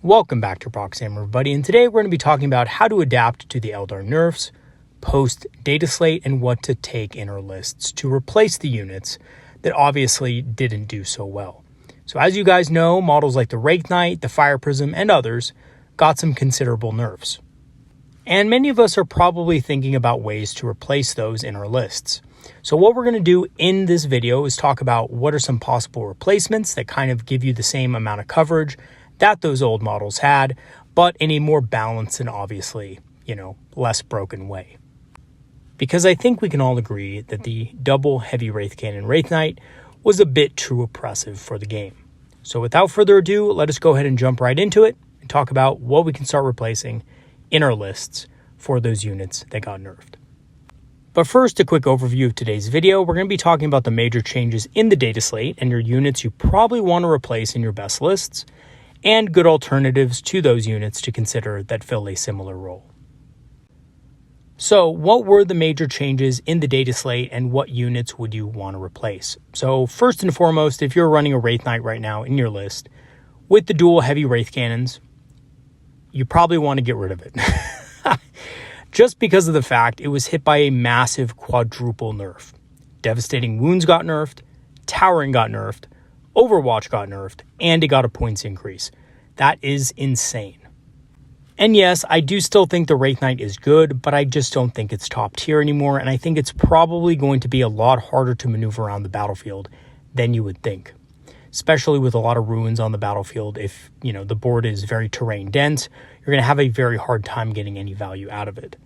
Welcome back to Proxy, everybody, and today we're going to be talking about how to adapt to the Eldar nerfs, post Dataslate, and what to take in our lists to replace the units that obviously didn't do so well. So as you guys know, models like the Wraithknight, the Fire Prism, and others got some considerable nerfs. And many of us are probably thinking about ways to replace those in our lists. So what we're going to do in this video is talk about what are some possible replacements that kind of give you the same amount of coverage that those old models had, but in a more balanced and obviously, less broken way. Because I think we can all agree that the double heavy Wraith Cannon Wraithknight was a bit too oppressive for the game. So without further ado, let us go ahead and jump right into it and talk about what we can start replacing in our lists for those units that got nerfed. But first, a quick overview of today's video. We're going to be talking about the major changes in the data slate and your units you probably want to replace in your best lists, and good alternatives to those units to consider that fill a similar role. So what were the major changes in the data slate and what units would you want to replace? So first and foremost, if you're running a Wraithknight right now in your list with the dual heavy Wraith Cannons, you probably want to get rid of it. Just because of the fact it was hit by a massive quadruple nerf. Devastating Wounds got nerfed, Towering got nerfed, Overwatch got nerfed, and it got a points increase. That is insane. And yes, I do still think the Wraithknight is good, but I just don't think it's top tier anymore, and I think it's probably going to be a lot harder to maneuver around the battlefield than you would think. Especially with a lot of ruins on the battlefield. If, the board is very terrain dense, you're going to have a very hard time getting any value out of it.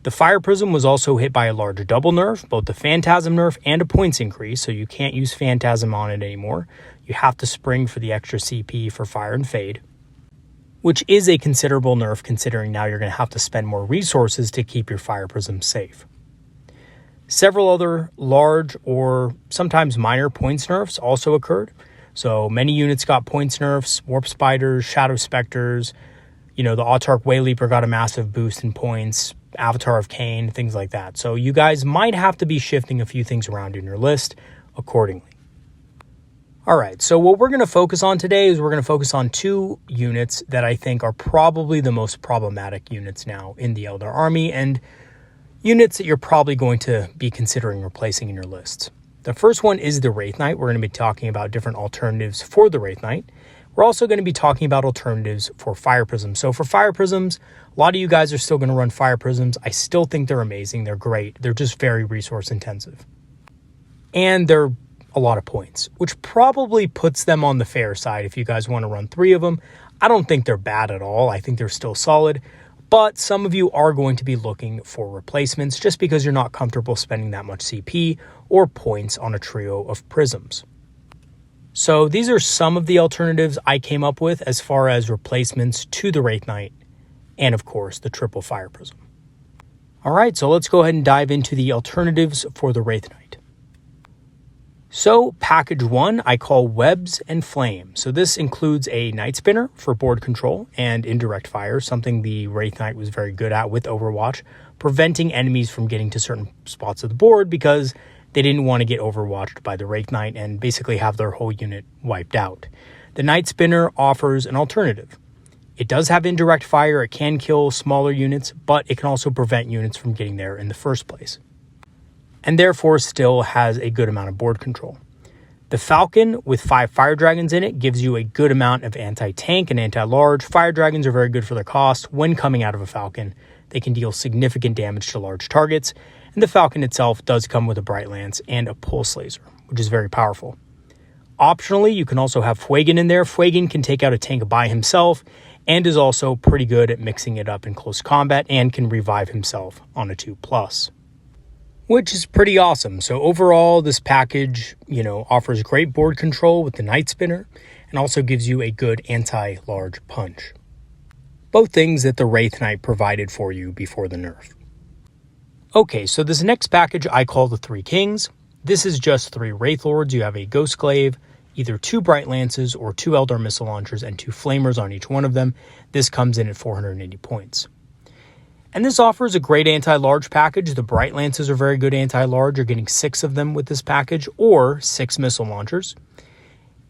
The Fire Prism was also hit by a large double nerf, both the Phantasm nerf and a points increase, so you can't use Phantasm on it anymore. You have to spring for the extra CP for Fire and Fade, which is a considerable nerf considering now you're going to have to spend more resources to keep your Fire Prism safe. Several other large or sometimes minor points nerfs also occurred. So many units got points nerfs, Warp Spiders, Shadow Specters, the Autarch Wayleaper got a massive boost in points, Avatar of Cain, things like that. So you guys might have to be shifting a few things around in your list accordingly. All right, so what we're going to focus on today is we're going to focus on two units that I think are probably the most problematic units now in the Eldar army and units that you're probably going to be considering replacing in your lists. The first one is the Wraithknight. We're going to be talking about different alternatives for the Wraithknight. We're also going to be talking about alternatives for Fire Prisms. So for Fire Prisms, a lot of you guys are still going to run Fire Prisms. I still think they're amazing. They're great. They're just very resource intensive. And they're a lot of points, which probably puts them on the fair side if you guys want to run 3 of them. I don't think they're bad at all. I think they're still solid. But some of you are going to be looking for replacements just because you're not comfortable spending that much CP or points on a trio of prisms. So these are some of the alternatives I came up with as far as replacements to the Wraithknight and, of course, the triple Fire Prism. All right, so let's go ahead and dive into the alternatives for the Wraithknight. So package 1 I call Webs and Flames. So this includes a Night Spinner for board control and indirect fire, something the Wraithknight was very good at with Overwatch, preventing enemies from getting to certain spots of the board because they didn't want to get overwatched by the Wraithknight and basically have their whole unit wiped out. The Night Spinner offers an alternative. It does have indirect fire, it can kill smaller units, but it can also prevent units from getting there in the first place, and therefore still has a good amount of board control. The Falcon with 5 Fire Dragons in it gives you a good amount of anti-tank and anti-large. Fire Dragons are very good for their cost. When coming out of a Falcon, they can deal significant damage to large targets, and the Falcon itself does come with a Bright Lance and a Pulse Laser, which is very powerful. Optionally, you can also have Fuegan in there. Fuegan can take out a tank by himself and is also pretty good at mixing it up in close combat and can revive himself on a 2+, which is pretty awesome. So overall, this package, offers great board control with the Night Spinner and also gives you a good anti-large punch. Both things that the Wraithknight provided for you before the nerf. Okay, so this next package I call the 3 Kings. This is just 3 Wraith Lords. You have a Ghost Glaive, either 2 Bright Lances or 2 Eldar Missile Launchers and 2 Flamers on each one of them. This comes in at 480 points. And this offers a great anti-large package. The Bright Lances are very good anti-large. You're getting 6 of them with this package, or 6 Missile Launchers.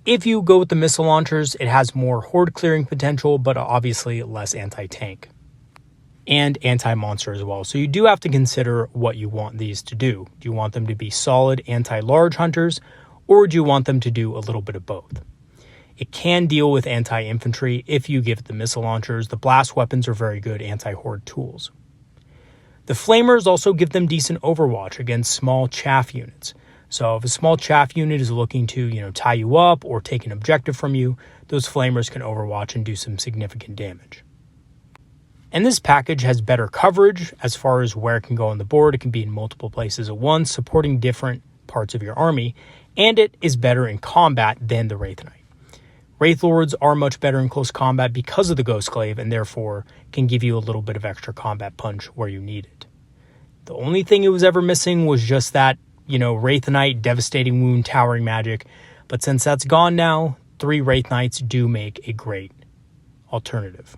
If you go with the missile launchers, it has more horde clearing potential, but obviously less anti-tank and anti-monster as well. So you do have to consider what you want these to do. Do you want them to be solid anti-large hunters, or do you want them to do a little bit of both? It can deal with anti-infantry if you give it the missile launchers. The blast weapons are very good anti-horde tools. The flamers also give them decent overwatch against small chaff units. So if a small chaff unit is looking to, tie you up or take an objective from you, those flamers can overwatch and do some significant damage. And this package has better coverage as far as where it can go on the board. It can be in multiple places at once, supporting different parts of your army, and it is better in combat than the Wraithknight. Wraith Lords are much better in close combat because of the Ghostglaive, and therefore can give you a little bit of extra combat punch where you need it. The only thing it was ever missing was just that, Wraithknight, devastating wound, towering magic. But since that's gone now, 3 Wraithknights do make a great alternative.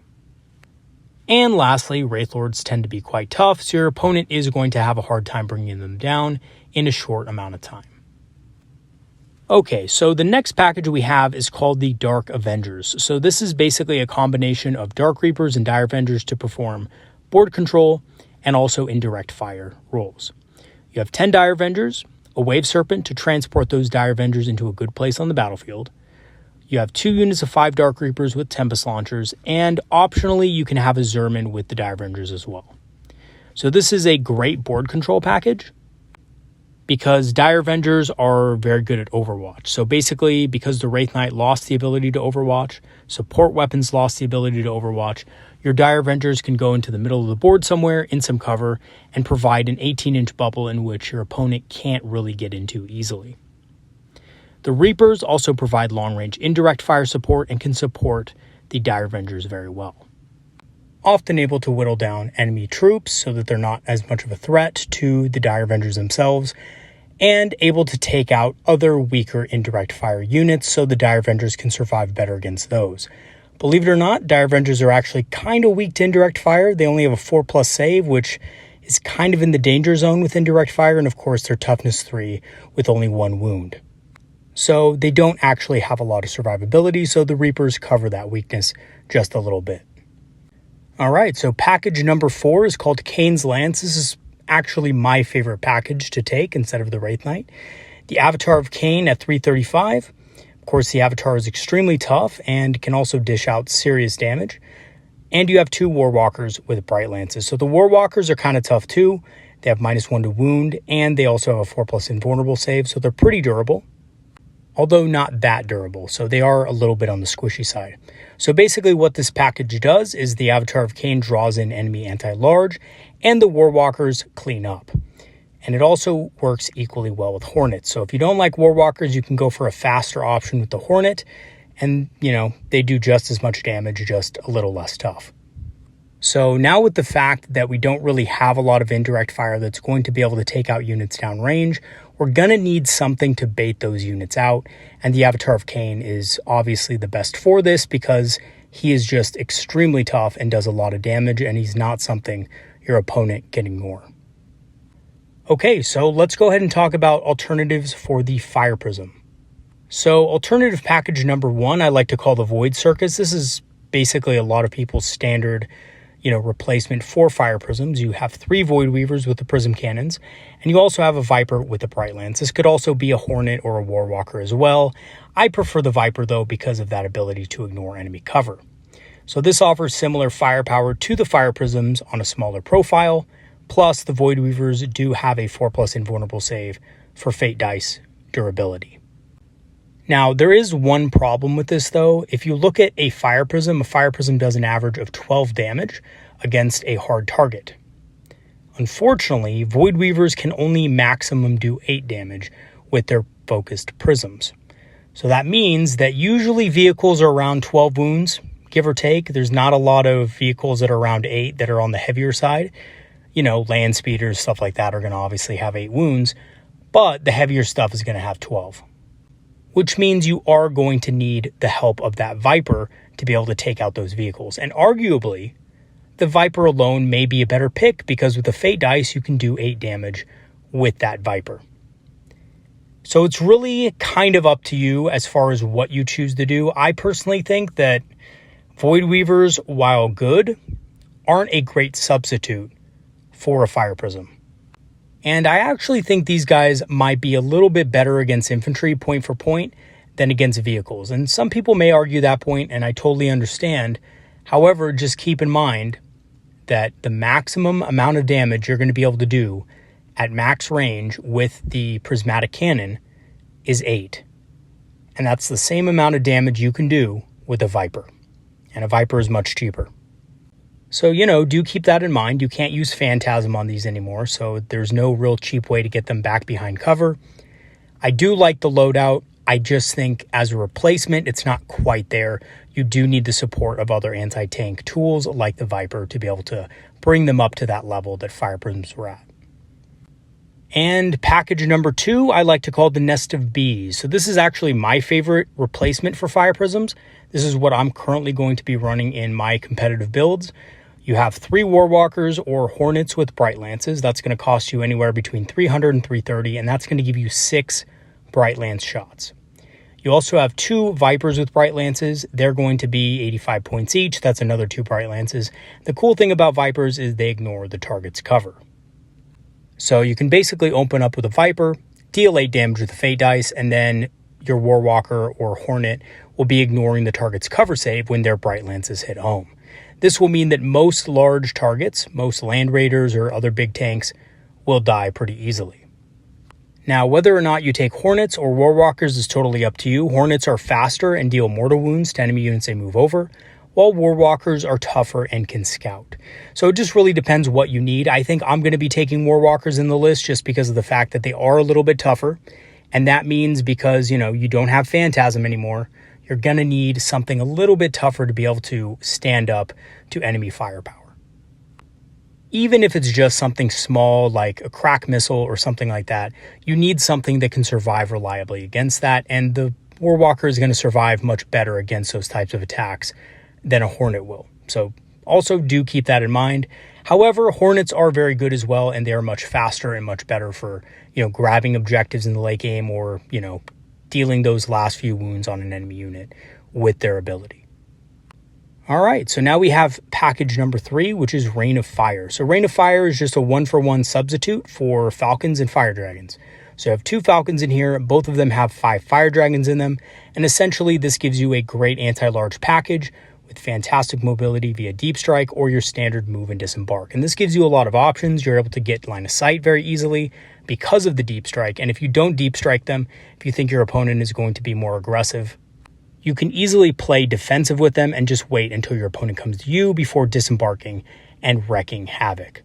And lastly, Wraith Lords tend to be quite tough, so your opponent is going to have a hard time bringing them down in a short amount of time. Okay, so the next package we have is called the Dark Avengers. So this is basically a combination of Dark Reapers and Dire Avengers to perform board control and also indirect fire roles. You have 10 Dire Avengers, a Wave Serpent to transport those Dire Avengers into a good place on the battlefield. You have 2 units of 5 Dark Reapers with Tempest Launchers, and optionally you can have a Zerman with the Dire Avengers as well. So this is a great board control package because Dire Avengers are very good at Overwatch. So basically, because the Wraithknight lost the ability to Overwatch, support weapons lost the ability to Overwatch, your Dire Avengers can go into the middle of the board somewhere in some cover and provide an 18-inch bubble in which your opponent can't really get into easily. The Reapers also provide long-range indirect fire support and can support the Dire Avengers very well. Often able to whittle down enemy troops so that they're not as much of a threat to the Dire Avengers themselves, and able to take out other weaker indirect fire units so the Dire Avengers can survive better against those. Believe it or not, Dire Avengers are actually kind of weak to indirect fire. They only have a 4+ save, which is kind of in the danger zone with indirect fire, and of course they're toughness 3 with only 1 wound. So they don't actually have a lot of survivability, so the Reapers cover that weakness just a little bit. Alright, so package number 4 is called Kane's Lance. This is actually my favorite package to take instead of the Wraithknight. The Avatar of Kane at 335. Of course, the Avatar is extremely tough and can also dish out serious damage. And you have 2 Warwalkers with Bright Lances. So the Warwalkers are kind of tough too. They have -1 to wound, and they also have a 4+ invulnerable save, so they're pretty durable. Although not that durable, so they are a little bit on the squishy side. So basically what this package does is the Avatar of Kane draws in enemy anti-large, and the Warwalkers clean up. And it also works equally well with Hornets. So if you don't like Warwalkers, you can go for a faster option with the Hornet, and, they do just as much damage, just a little less tough. So now with the fact that we don't really have a lot of indirect fire that's going to be able to take out units downrange, we're going to need something to bait those units out, and the Avatar of Kane is obviously the best for this because he is just extremely tough and does a lot of damage, and he's not something your opponent can ignore. Okay, so let's go ahead and talk about alternatives for the Fire Prism. So alternative package number 1, I like to call the Void Circus. This is basically a lot of people's standard replacement for Fire Prisms. You have 3 Void Weavers with the Prism Cannons, and you also have a Viper with the Bright Lance. This could also be a Hornet or a Warwalker as well. I prefer the Viper though because of that ability to ignore enemy cover. So this offers similar firepower to the Fire Prisms on a smaller profile, plus the Void Weavers do have a 4+ invulnerable save for Fate Dice durability. Now, there is one problem with this, though. If you look at a Fire Prism does an average of 12 damage against a hard target. Unfortunately, Void Weavers can only maximum do 8 damage with their focused prisms. So that means that usually vehicles are around 12 wounds, give or take. There's not a lot of vehicles that are around 8 that are on the heavier side. Land speeders, stuff like that are going to obviously have 8 wounds, but the heavier stuff is going to have 12. Which means you are going to need the help of that Viper to be able to take out those vehicles. And arguably, the Viper alone may be a better pick because with the Fate Dice, you can do 8 damage with that Viper. So it's really kind of up to you as far as what you choose to do. I personally think that Void Weavers, while good, aren't a great substitute for a Fire Prism. And I actually think these guys might be a little bit better against infantry point for point than against vehicles. And some people may argue that point, and I totally understand. However, just keep in mind that the maximum amount of damage you're going to be able to do at max range with the prismatic cannon is 8. And that's the same amount of damage you can do with a Viper. And a Viper is much cheaper. So, do keep that in mind. You can't use Phantasm on these anymore, so there's no real cheap way to get them back behind cover. I do like the loadout. I just think as a replacement, it's not quite there. You do need the support of other anti-tank tools like the Viper to be able to bring them up to that level that Fire Prisms were at. And package number 2, I like to call the Nest of Bees. So this is actually my favorite replacement for Fire Prisms. This is what I'm currently going to be running in my competitive builds. You have 3 Warwalkers or Hornets with Bright Lances. That's going to cost you anywhere between 300 and 330, and that's going to give you 6 Bright Lance shots. You also have 2 Vipers with Bright Lances. They're going to be 85 points each. That's another 2 Bright Lances. The cool thing about Vipers is they ignore the target's cover. So you can basically open up with a Viper, deal 8 damage with the Fate Dice, and then your Warwalker or Hornet will be ignoring the target's cover save when their Bright Lances hit home. This will mean that most large targets, most Land Raiders or other big tanks, will die pretty easily. Now, whether or not you take Hornets or Warwalkers is totally up to you. Hornets are faster and deal mortal wounds to enemy units they move over, while Warwalkers are tougher and can scout. So it just really depends what you need. I think I'm going to be taking Warwalkers in the list just because of the fact that they are a little bit tougher. And that means because, you don't have Phantasm anymore, you're going to need something a little bit tougher to be able to stand up to enemy firepower. Even if it's just something small like a crack missile or something like that, you need something that can survive reliably against that, and the Warwalker is going to survive much better against those types of attacks than a Hornet will. So also do keep that in mind. However, Hornets are very good as well, and they are much faster and much better for, grabbing objectives in the late game or, dealing those last few wounds on an enemy unit with their ability. All right, so now we have package number 3, which is Rain of Fire. So Rain of Fire is just a 1-for-1 substitute for Falcons and Fire Dragons. So you have 2 Falcons in here, both of them have 5 Fire Dragons in them, and essentially this gives you a great anti-large package with fantastic mobility via Deep Strike or your standard move and disembark. And this gives you a lot of options. You're able to get line of sight very easily because of the Deep Strike, and if you don't Deep Strike them, if you think your opponent is going to be more aggressive, you can easily play defensive with them and just wait until your opponent comes to you before disembarking and wrecking havoc.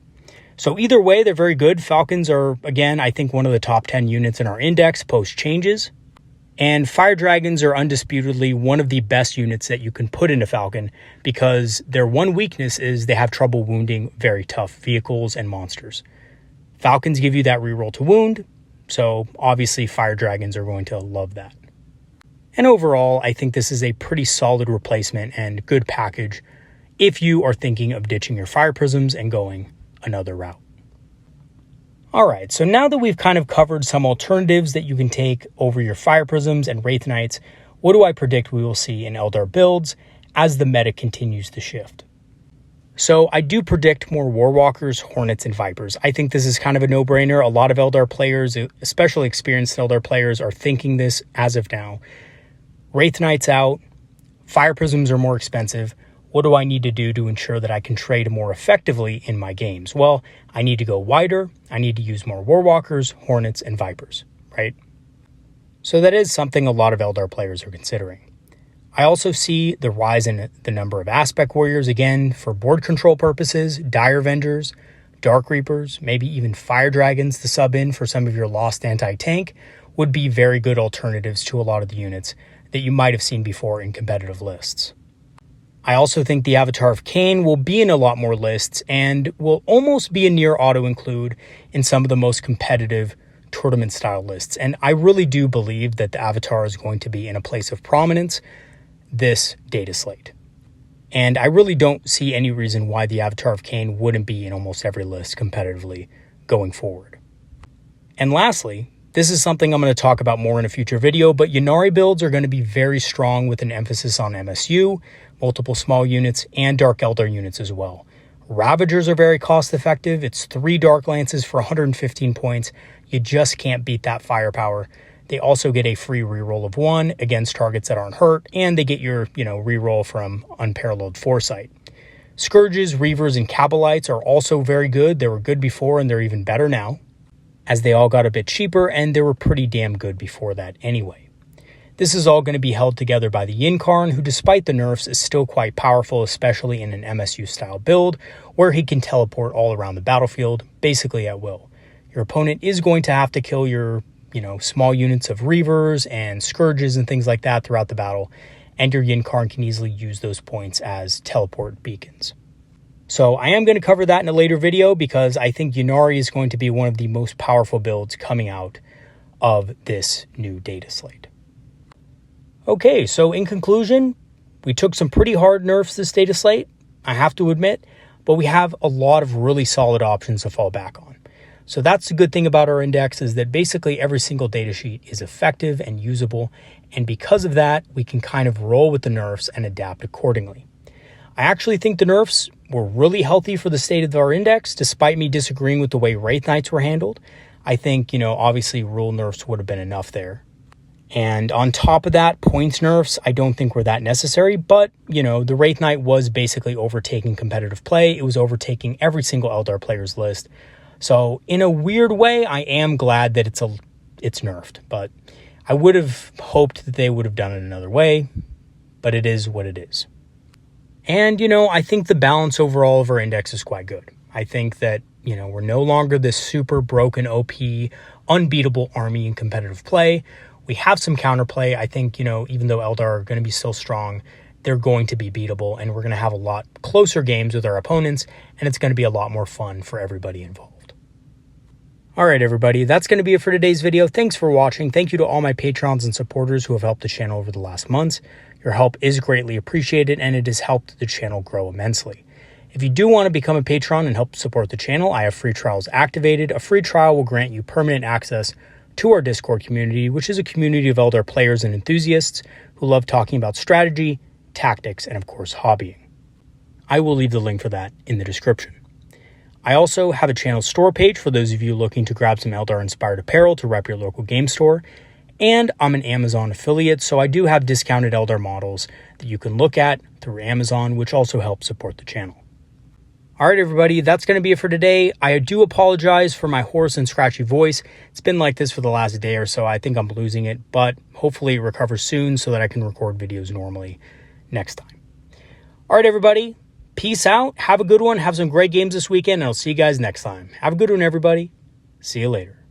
So either way, they're very good. Falcons are, again, I think one of the top 10 units in our index post changes. And Fire Dragons are undisputedly one of the best units that you can put into Falcon because their one weakness is they have trouble wounding very tough vehicles and monsters. Falcons give you that reroll to wound, so obviously Fire Dragons are going to love that. And overall, I think this is a pretty solid replacement and good package if you are thinking of ditching your Fire Prisms and going another route. All right, so now that we've kind of covered some alternatives that you can take over your Fire Prisms and Wraithknights, what do I predict we will see in Eldar builds as the meta continues to shift? So I do predict more Warwalkers, Hornets, and Vipers. I think this is kind of a no-brainer. A lot of Eldar players, especially experienced Eldar players, are thinking this as of now. Wraithknights out, Fire Prisms are more expensive. What do I need to do to ensure that I can trade more effectively in my games? Well, I need to go wider. I need to use more Warwalkers, Hornets, and Vipers, right? So that is something a lot of Eldar players are considering. I also see the rise in the number of Aspect Warriors, again, for board control purposes, Dire Avengers, Dark Reapers, maybe even Fire Dragons to sub in for some of your lost anti-tank would be very good alternatives to a lot of the units that you might have seen before in competitive lists. I also think the Avatar of Khaine will be in a lot more lists and will almost be a near auto-include in some of the most competitive tournament-style lists. And I really do believe that the Avatar is going to be in a place of prominence this data slate. And I really don't see any reason why the Avatar of Khaine wouldn't be in almost every list competitively going forward. And lastly, This is something I'm going to talk about more in a future video, but Ynnari builds are going to be very strong with an emphasis on MSU, multiple small units, and Dark Eldar units as well. Ravagers are very cost effective. It's 3 Dark Lances for 115 points. You just can't beat that firepower. They also get a free reroll of 1 against targets that aren't hurt, and they get your, reroll from Unparalleled Foresight. Scourges, Reavers, and Cabalites are also very good. They were good before, and they're even better now, as they all got a bit cheaper, and they were pretty damn good before that anyway. This is all going to be held together by the Yncarne, who despite the nerfs is still quite powerful, especially in an MSU-style build, where he can teleport all around the battlefield, basically at will. Your opponent is going to have to kill your, small units of Reavers and Scourges and things like that throughout the battle, and your Yncarne can easily use those points as teleport beacons. So I am going to cover that in a later video because I think Ynnari is going to be one of the most powerful builds coming out of this new data slate. Okay, so in conclusion, we took some pretty hard nerfs this data slate, I have to admit, but we have a lot of really solid options to fall back on. So that's the good thing about our index, is that basically every single data sheet is effective and usable, and because of that, we can kind of roll with the nerfs and adapt accordingly. I actually think the nerfs were really healthy for the state of our index, despite me disagreeing with the way Wraithknights were handled. I think, obviously rule nerfs would have been enough there. And on top of that, points nerfs, I don't think were that necessary, but, the Wraithknight was basically overtaking competitive play. It was overtaking every single Eldar player's list. So in a weird way, I am glad that it's nerfed, but I would have hoped that they would have done it another way, but it is what it is. And, I think the balance overall of our index is quite good. I think that, we're no longer this super broken OP, unbeatable army in competitive play. We have some counterplay. I think, even though Eldar are going to be still strong, they're going to be beatable, and we're going to have a lot closer games with our opponents, and it's going to be a lot more fun for everybody involved. All right, everybody, that's going to be it for today's video. Thanks for watching. Thank you to all my patrons and supporters who have helped the channel over the last months. Your help is greatly appreciated, and it has helped the channel grow immensely. If you do want to become a patron and help support the channel, I have free trials activated. A free trial will grant you permanent access to our Discord community, which is a community of Eldar players and enthusiasts who love talking about strategy, tactics, and of course, hobbying. I will leave the link for that in the description. I also have a channel store page for those of you looking to grab some Eldar-inspired apparel to rep your local game store, and I'm an Amazon affiliate, so I do have discounted Eldar models that you can look at through Amazon, which also helps support the channel. All right, everybody, that's going to be it for today. I do apologize for my hoarse and scratchy voice. It's been like this for the last day or so. I think I'm losing it, but hopefully it recovers soon so that I can record videos normally next time. All right, everybody. Peace out. Have a good one. Have some great games this weekend, and I'll see you guys next time. Have a good one, everybody. See you later.